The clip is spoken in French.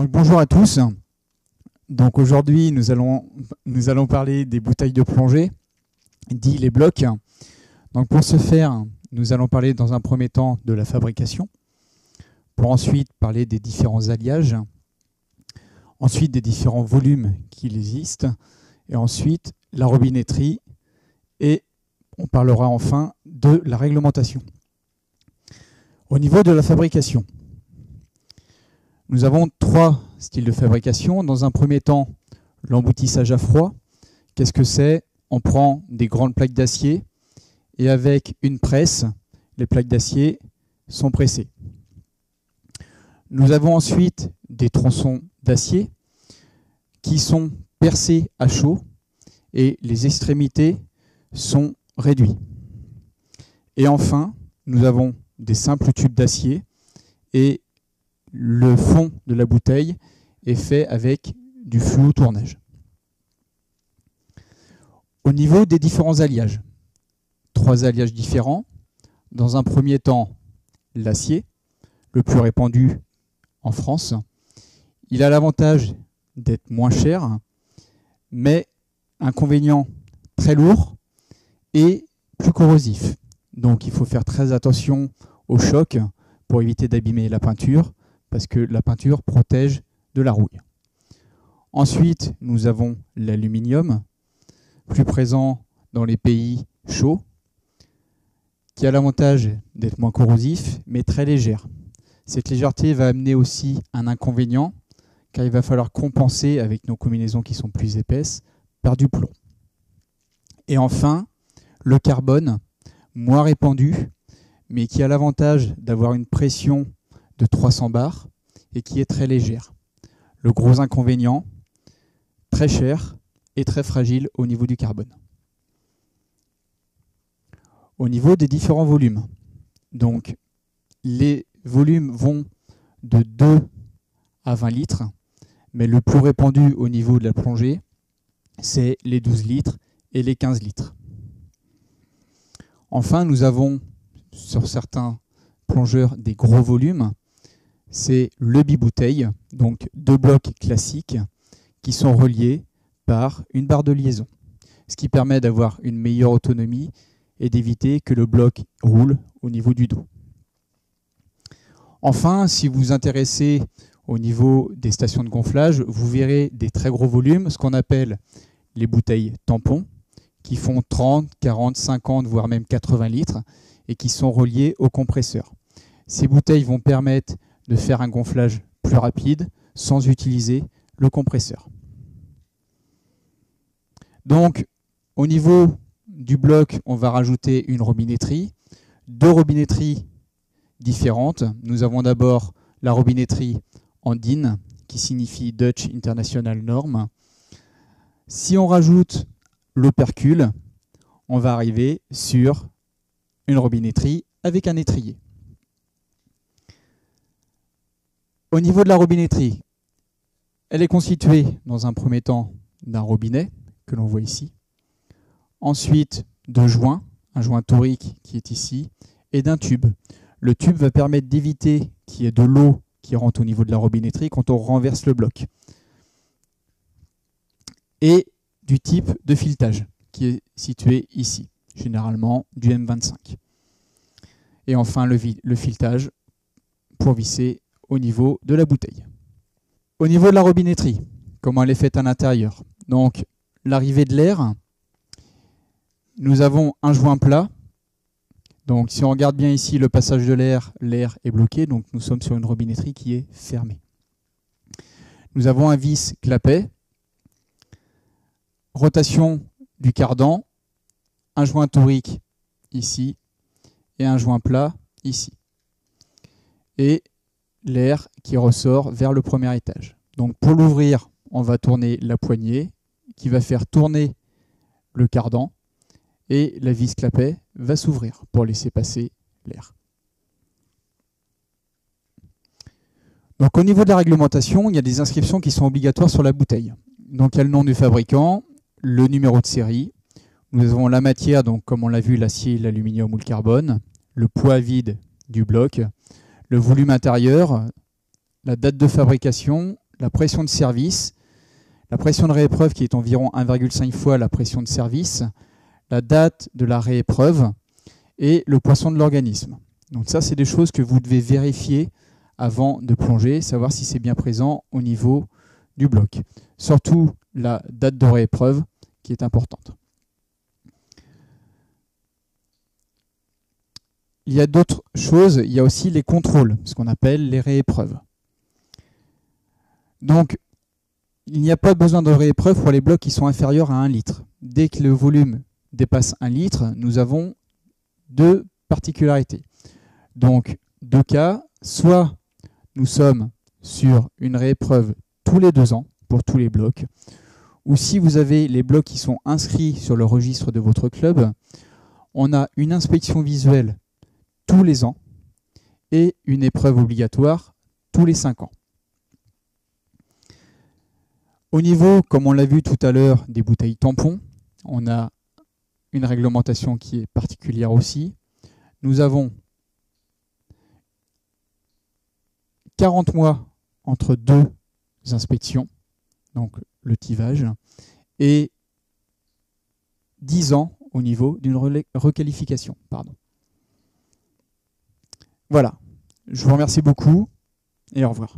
Donc, bonjour à tous. Donc aujourd'hui, nous allons parler des bouteilles de plongée, dit les blocs. Donc pour ce faire, nous allons parler dans un premier temps de la fabrication, pour ensuite parler des différents alliages, ensuite des différents volumes qui existent, et ensuite la robinetterie, et on parlera enfin de la réglementation. Au niveau de la fabrication, nous avons trois styles de fabrication. Dans un premier temps, l'emboutissage à froid. Qu'est-ce que c'est? On prend des grandes plaques d'acier et avec une presse, les plaques d'acier sont pressées. Nous avons ensuite des tronçons d'acier qui sont percés à chaud et les extrémités sont réduites. Et enfin, nous avons des simples tubes d'acier et le fond de la bouteille est fait avec du fluo tournage. Au niveau des différents alliages, trois alliages différents. Dans un premier temps, l'acier, le plus répandu en France. Il a l'avantage d'être moins cher, mais inconvénient très lourd et plus corrosif. Donc il faut faire très attention au choc pour éviter d'abîmer la peinture, parce que la peinture protège de la rouille. Ensuite, nous avons l'aluminium, plus présent dans les pays chauds, qui a l'avantage d'être moins corrosif, mais très légère. Cette légèreté va amener aussi un inconvénient, car il va falloir compenser avec nos combinaisons qui sont plus épaisses par du plomb. Et enfin, le carbone, moins répandu, mais qui a l'avantage d'avoir une pression de 300 bars et qui est très légère. Le gros inconvénient, très cher et très fragile au niveau du carbone. Au niveau des différents volumes, donc les volumes vont de 2 à 20 litres, mais le plus répandu au niveau de la plongée, c'est les 12 litres et les 15 litres. Enfin, nous avons sur certains plongeurs des gros volumes, c'est le bibouteille, donc deux blocs classiques qui sont reliés par une barre de liaison, ce qui permet d'avoir une meilleure autonomie et d'éviter que le bloc roule au niveau du dos. Enfin, si vous vous intéressez au niveau des stations de gonflage, vous verrez des très gros volumes, ce qu'on appelle les bouteilles tampons, qui font 30, 40, 50, voire même 80 litres, et qui sont reliées au compresseur. Ces bouteilles vont permettre de faire un gonflage plus rapide sans utiliser le compresseur. Donc, au niveau du bloc, on va rajouter une robinetterie, deux robinetteries différentes. Nous avons d'abord la robinetterie en DIN, qui signifie Dutch International Norm. Si on rajoute l'opercule, on va arriver sur une robinetterie avec un étrier. Au niveau de la robinetterie, elle est constituée dans un premier temps d'un robinet, que l'on voit ici, ensuite de joints, un joint torique qui est ici, et d'un tube. Le tube va permettre d'éviter qu'il y ait de l'eau qui rentre au niveau de la robinetterie quand on renverse le bloc. Et du type de filetage, qui est situé ici, généralement du M25. Et enfin le filetage pour visser au niveau de la bouteille. Au niveau de la robinetterie, comment elle est faite à l'intérieur? Donc l'arrivée de l'air, nous avons un joint plat. Donc si on regarde bien ici le passage de l'air, l'air est bloqué, donc nous sommes sur une robinetterie qui est fermée. Nous avons un vis clapet, rotation du cardan, un joint torique ici et un joint plat ici. Et l'air qui ressort vers le premier étage. Donc pour l'ouvrir, on va tourner la poignée qui va faire tourner le cardan et la vis clapet va s'ouvrir pour laisser passer l'air. Donc au niveau de la réglementation, il y a des inscriptions qui sont obligatoires sur la bouteille. Donc il y a le nom du fabricant, le numéro de série. Nous avons la matière, donc comme on l'a vu, l'acier, l'aluminium ou le carbone, le poids vide du bloc, le volume intérieur, la date de fabrication, la pression de service, la pression de réépreuve qui est environ 1,5 fois la pression de service, la date de la réépreuve et le poisson de l'organisme. Donc ça, c'est des choses que vous devez vérifier avant de plonger, savoir si c'est bien présent au niveau du bloc. Surtout la date de réépreuve qui est importante. Il y a d'autres choses, il y a aussi les contrôles, ce qu'on appelle les réépreuves. Donc, il n'y a pas besoin de réépreuve pour les blocs qui sont inférieurs à 1 litre. Dès que le volume dépasse 1 litre, nous avons deux particularités. Donc, deux cas, soit nous sommes sur une réépreuve tous les 2 ans pour tous les blocs, ou si vous avez les blocs qui sont inscrits sur le registre de votre club, on a une inspection visuelle tous les ans et une épreuve obligatoire tous les 5 ans. Au niveau, comme on l'a vu tout à l'heure, des bouteilles tampons, on a une réglementation qui est particulière aussi. Nous avons 40 mois entre 2 inspections, donc le tivage, et 10 ans au niveau d'une requalification. Voilà, je vous remercie beaucoup et au revoir.